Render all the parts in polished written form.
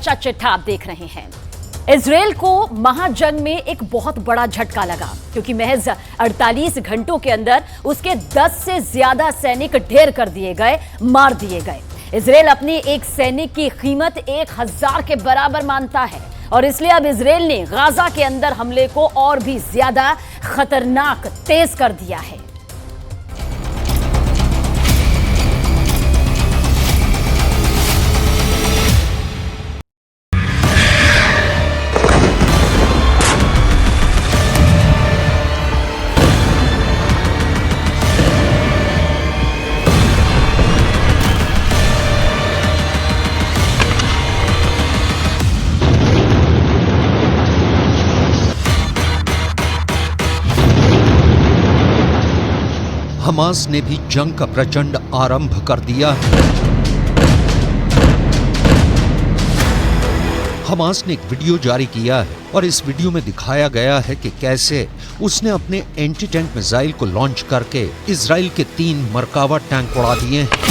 सच्चा चिट्ठा आप देख रहे हैं। इजराइल को महाजंग में एक बहुत बड़ा झटका लगा, क्योंकि महज 48 घंटों के अंदर उसके 10 से ज्यादा सैनिक ढेर कर दिए गए, मार दिए गए। इजराइल अपने एक सैनिक की कीमत 1000 के बराबर मानता है और इसलिए अब इजराइल ने गाजा के अंदर हमले को और भी ज्यादा खतरनाक तेज कर दिया है। हमास ने भी जंग का प्रचंड आरंभ कर दिया है। हमास ने एक वीडियो जारी किया है और इस वीडियो में दिखाया गया है कि कैसे उसने अपने एंटी टैंक मिसाइल को लॉन्च करके इजराइल के 3 मरकावा टैंक उड़ा दिए हैं।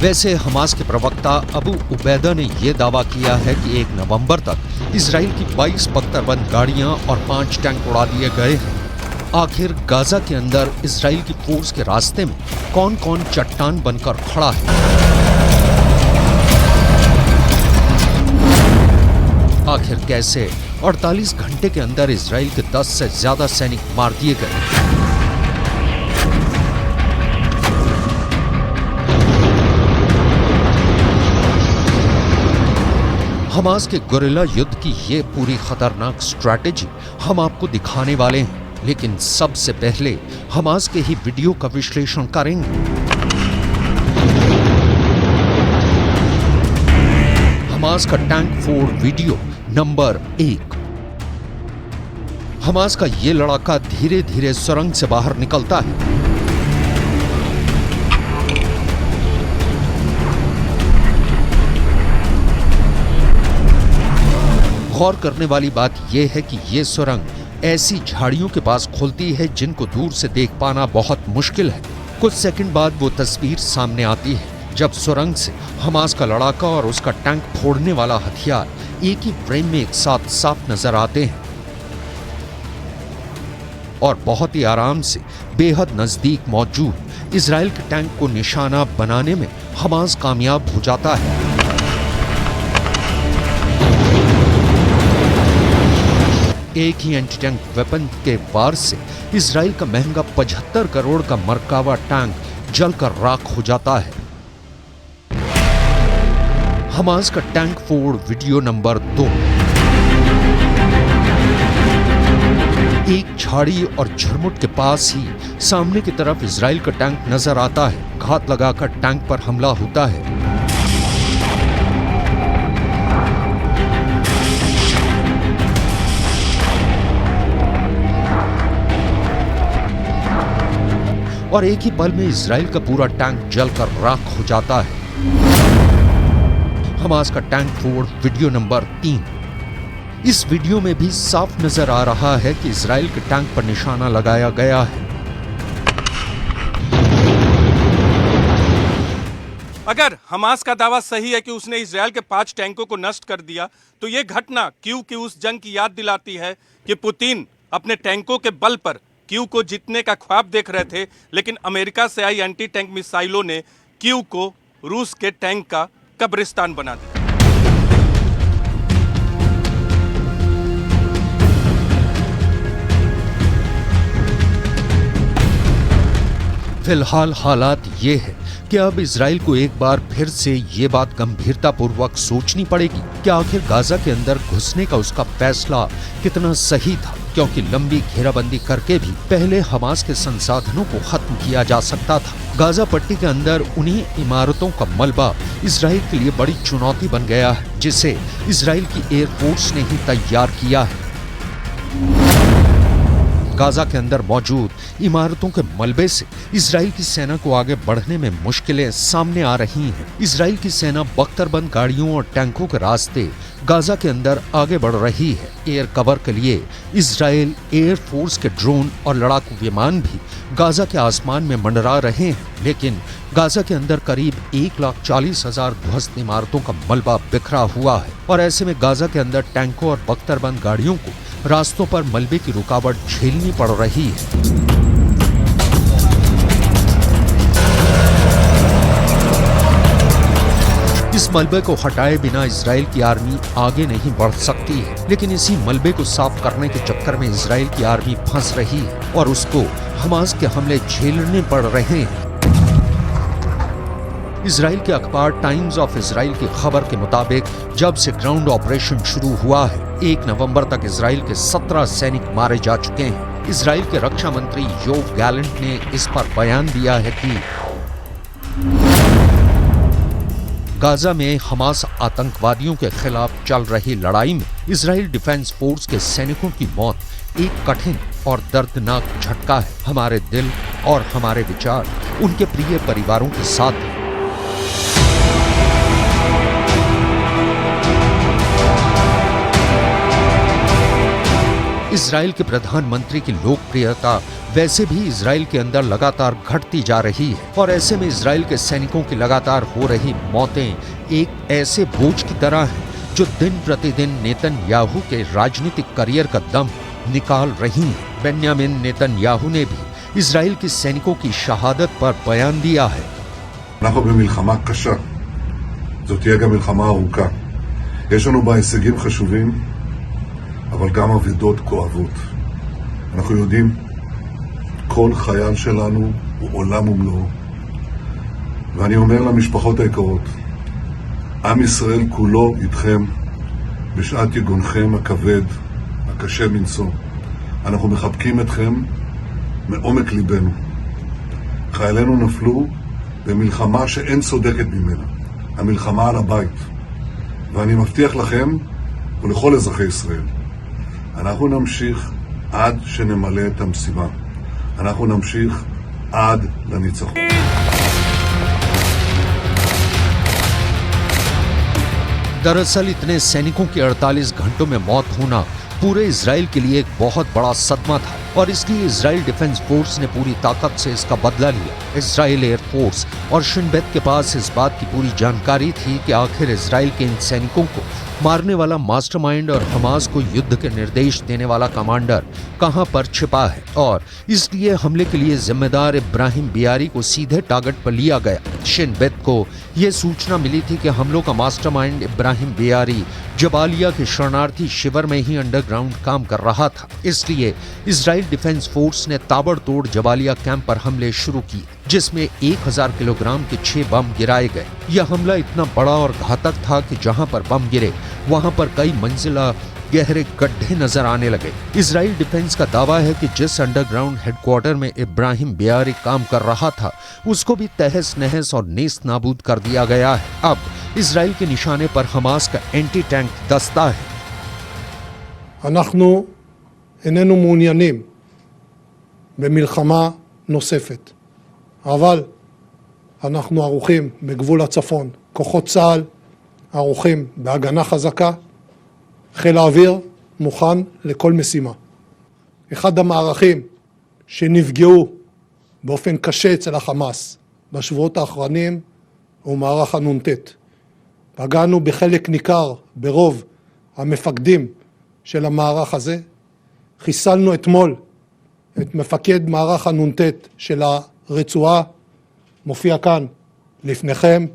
वैसे हमास के प्रवक्ता अबू उबैदा ने यह दावा किया है कि 1 नवंबर तक इजराइल की 22 बख्तरबंद गाड़ियां और 5 टैंक उड़ा दिए गए हैं। आखिर गाजा के अंदर इजराइल की फोर्स के रास्ते में कौन कौन चट्टान बनकर खड़ा है? आखिर कैसे 48 घंटे के अंदर इजराइल के 10 से ज्यादा सैनिक मार दिए गए? हमास के गुरिल्ला युद्ध की ये पूरी खतरनाक स्ट्रैटेजी हम आपको दिखाने वाले हैं, लेकिन सबसे पहले हमास के ही वीडियो का विश्लेषण करेंगे। हमास का टैंक फोड़ वीडियो नंबर 1। हमास का ये लड़ाका धीरे धीरे सुरंग से बाहर निकलता है। गौर करने वाली बात यह है कि यह सुरंग ऐसी झाड़ियों के पास खुलती है जिनको दूर से देख पाना बहुत मुश्किल है। कुछ सेकंड बाद वो तस्वीर सामने आती है जब सुरंग से हमास का लड़ाका और उसका टैंक फोड़ने वाला हथियार एक ही फ्रेम में एक साथ साफ नजर आते हैं और बहुत ही आराम से बेहद नजदीक मौजूद इजराइल के टैंक को निशाना बनाने में हमास कामयाब हो जाता है। एक ही एंटी टैंक वेपन के वार से इजराइल का महंगा 75 करोड़ का मरकावा टैंक जलकर राख हो जाता है। हमास का टैंक फोड़ वीडियो नंबर 2। एक झाड़ी और झरमुट के पास ही सामने की तरफ इजराइल का टैंक नजर आता है। घात लगाकर टैंक पर हमला होता है। और एक ही पल में इजराइल का पूरा टैंक जलकर राख हो जाता है। हमास का टैंक फोड़ वीडियो नंबर 3। इस वीडियो में भी साफ नजर आ रहा है कि इजराइल के टैंक पर निशाना लगाया गया है। अगर हमास का दावा सही है कि उसने इजराइल के 5 टैंकों को नष्ट कर दिया, तो यह घटना क्यू की उस जंग की याद दिलाती है कि पुतिन अपने टैंकों के बल पर क्यू को जीतने का ख्वाब देख रहे थे, लेकिन अमेरिका से आई एंटी टैंक मिसाइलों ने क्यू को रूस के टैंक का कब्रिस्तान बना दिया। फिलहाल हालात ये है कि अब इजराइल को एक बार फिर से ये बात गंभीरतापूर्वक सोचनी पड़ेगी कि आखिर गाजा के अंदर घुसने का उसका फैसला कितना सही था, क्योंकि लंबी घेराबंदी करके भी पहले हमास के संसाधनों को खत्म किया जा सकता था। गाजा पट्टी के अंदर उन्हीं इमारतों का मलबा इजराइल के लिए बड़ी चुनौती बन गया है, जिसे इजराइल की एयरफोर्स ने ही तैयार किया है। गाजा के अंदर मौजूद इमारतों के मलबे से इजराइल की सेना को आगे बढ़ने में मुश्किलें सामने आ रही हैं। इजराइल की सेना बख्तरबंद गाड़ियों और टैंकों के रास्ते गाजा के अंदर आगे बढ़ रही है। एयर कवर के लिए इजराइल एयर फोर्स के ड्रोन और लड़ाकू विमान भी गाजा के आसमान में मंडरा रहे हैं, लेकिन गाजा के अंदर करीब 1,40,000 ध्वस्त इमारतों का मलबा बिखरा हुआ है और ऐसे में गाजा के अंदर टैंकों और बख्तरबंद गाड़ियों को रास्तों पर मलबे की रुकावट झेलनी पड़ रही है। इस मलबे को हटाए बिना इजराइल की आर्मी आगे नहीं बढ़ सकती है, लेकिन इसी मलबे को साफ करने के चक्कर में इजराइल की आर्मी फंस रही है और उसको हमास के हमले झेलने पड़ रहे हैं। इजराइल के अखबार टाइम्स ऑफ इजराइल की खबर के मुताबिक जब से ग्राउंड ऑपरेशन शुरू हुआ है, 1 नवंबर तक इजराइल के 17 सैनिक मारे जा चुके हैं। इजराइल के रक्षा मंत्री योव गैलेंट ने इस पर बयान दिया है कि गाजा में हमास आतंकवादियों के खिलाफ चल रही लड़ाई में इजराइल डिफेंस फोर्स के सैनिकों की मौत एक कठिन और दर्दनाक झटका है। हमारे दिल और हमारे विचार उनके प्रिय परिवारों के साथ हैं। इजराइल के प्रधानमंत्री की लोकप्रियता वैसे भी इजराइल के अंदर लगातार घटती जा रही है और ऐसे में इजराइल के सैनिकों की लगातार हो रही मौतें एक ऐसे बोझ की तरह हैं जो दिन प्रतिदिन नेतन्याहू के राजनीतिक करियर का दम निकाल रही हैं। बेन्यामिन नेतन्याहू ने भी इजराइल के सैनिकों की शहादत पर बयान दिया है। אנחנו במלחמה קשה. זאת תהיה גם מלחמה ארוכה. יש לנו בה הישגים חשובים, אבל גם אבדות כואבות. אנחנו יודעים, כל חייל שלנו הוא עולם ומלואו. ואני אומר למשפחות היקרות, עם ישראל כולו איתכם בשעת יגונכם הכבד, הקשה מנשוא. אנחנו מחבקים אתכם מעומק ליבנו. חיילינו נפלו במלחמה שאין צודקת ממנה, המלחמה על הבית. ואני מבטיח לכם ולכל אזרחי ישראל, אנחנו נמשיך עד שנמלא את המשימה. אנחנו נמשיך עד לניצחון. दरअसल इतने सैनिकों की 48 घंटों में मौत होना पूरे इजराइल के लिए एक बहुत बड़ा सदमा था और इसलिए इजराइल डिफेंस फोर्स ने पूरी ताकत से इसका बदला लिया। इजराइल एयर फोर्स और शिन बेत के पास इस बात की पूरी जानकारी थी कि आखिर इजराइल के इन सैनिकों को मारने वाला मास्टरमाइंड और हमास को युद्ध के निर्देश देने वाला कमांडर कहां पर छिपा है और इसलिए हमले के लिए जिम्मेदार इब्राहिम बियारी को सीधे टारगेट पर लिया गया। शिन बेत को यह सूचना मिली थी कि हमलों का मास्टरमाइंड इब्राहिम बियारी जबालिया के शरणार्थी शिविर में ही अंडरग्राउंड काम कर रहा था, इसलिए इजराइल डिफेंस फोर्स ने ताबड़तोड़ जबालिया कैंप पर हमले शुरू किए, जिसमें 1000 किलोग्राम के 6 बम गिराए गए। यह हमला इतना बड़ा और घातक था कि जहां पर बम गिरे वहां पर कई मंजिला गहरे गड्ढे नजर आने लगे। इजराइल डिफेंस का दावा है कि जिस अंडरग्राउंड हेडक्वार्टर में इब्राहिम बियारी काम कर रहा था उसको भी तहस नहस और नेस्त नाबूद कर दिया गया है। अब इजराइल के निशाने पर हमास का एंटी टैंक दस्ता है। אנחנו איננו מעוניינים במלחמה נוספת, אבל אנחנו ערוכים בגבול הצפון, כוחות צה"ל ערוכים בהגנה חזקה, חיל האוויר מוכן לכל משימה. אחד המערכים שנפגעו באופן קשה אצל החמאס בשבועות האחרונים הוא מערך הנ"ט. פגענו בחלק ניכר ברוב המפקדים של המערך הזה. חיסלנו אתמול את מפקד מערך הנ"ט של הרצועה, מופיע כאן לפניכם.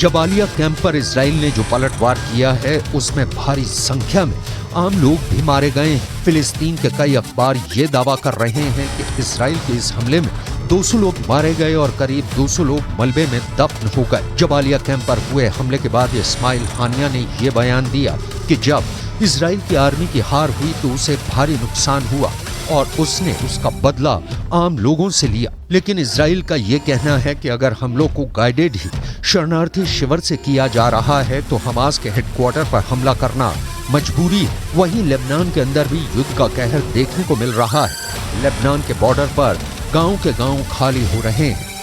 जबालिया कैंप पर इजराइल ने जो पलटवार किया है उसमें भारी संख्या में आम लोग भी मारे गए हैं। फिलिस्तीन के कई अखबार ये दावा कर रहे हैं कि इजराइल के इस हमले में 200 लोग मारे गए और करीब 200 लोग मलबे में दफन हो गए। जबालिया कैंप पर हुए हमले के बाद इस्माइल हानिया ने यह बयान दिया कि जब इजराइल की आर्मी की हार हुई तो उसे भारी नुकसान हुआ और उसने उसका बदला आम लोगों से लिया। लेकिन इजराइल का ये कहना है कि अगर हमलों को गाइडेड ही शरणार्थी शिविर से किया जा रहा है तो हमास के हेडक्वार्टर पर हमला करना मजबूरी है। वहीं लेबनान के अंदर भी युद्ध का कहर देखने को मिल रहा है। लेबनान के बॉर्डर पर गांव के गांव खाली हो रहे हैं।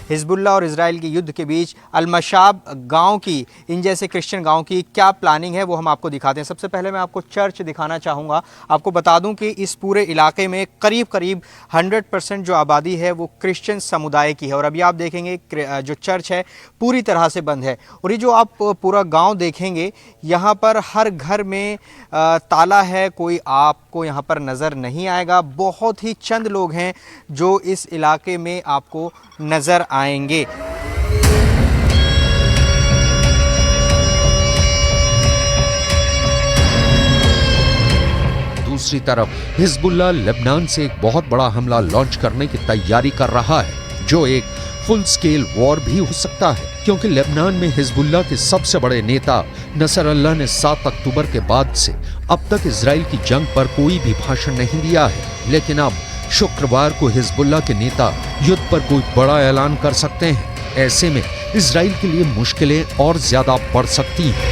हिजबुल्लाह और इजराइल के युद्ध के बीच अलमशाब गांव की, इन जैसे क्रिश्चियन गांव की क्या प्लानिंग है वो हम आपको दिखाते हैं। सबसे पहले मैं आपको चर्च दिखाना चाहूँगा। आपको बता दूं कि इस पूरे इलाके में करीब 100% जो आबादी है वो क्रिश्चियन समुदाय की है। और अभी आप देखेंगे जो चर्च है पूरी तरह से बंद है। और ये जो आप पूरा गाँव देखेंगे यहाँ पर हर घर में ताला है, कोई आपको यहाँ पर नज़र नहीं आएगा। बहुत ही चंद लोग हैं जो इस इलाके में आपको नज़र आएंगे। दूसरी तरफ हिजबुल्लाह लेबनान से एक बहुत बड़ा हमला लॉन्च करने की तैयारी कर रहा है, जो एक फुल स्केल वॉर भी हो सकता है, क्योंकि लेबनान में हिजबुल्लाह के सबसे बड़े नेता नसरल्लाह ने 7 अक्टूबर के बाद से अब तक इजराइल की जंग पर कोई भी भाषण नहीं दिया है। लेकिन अब शुक्रवार को हिजबुल्लाह के नेता युद्ध पर कोई बड़ा ऐलान कर सकते हैं। ऐसे में इजराइल के लिए मुश्किलें और ज्यादा बढ़ सकती हैं।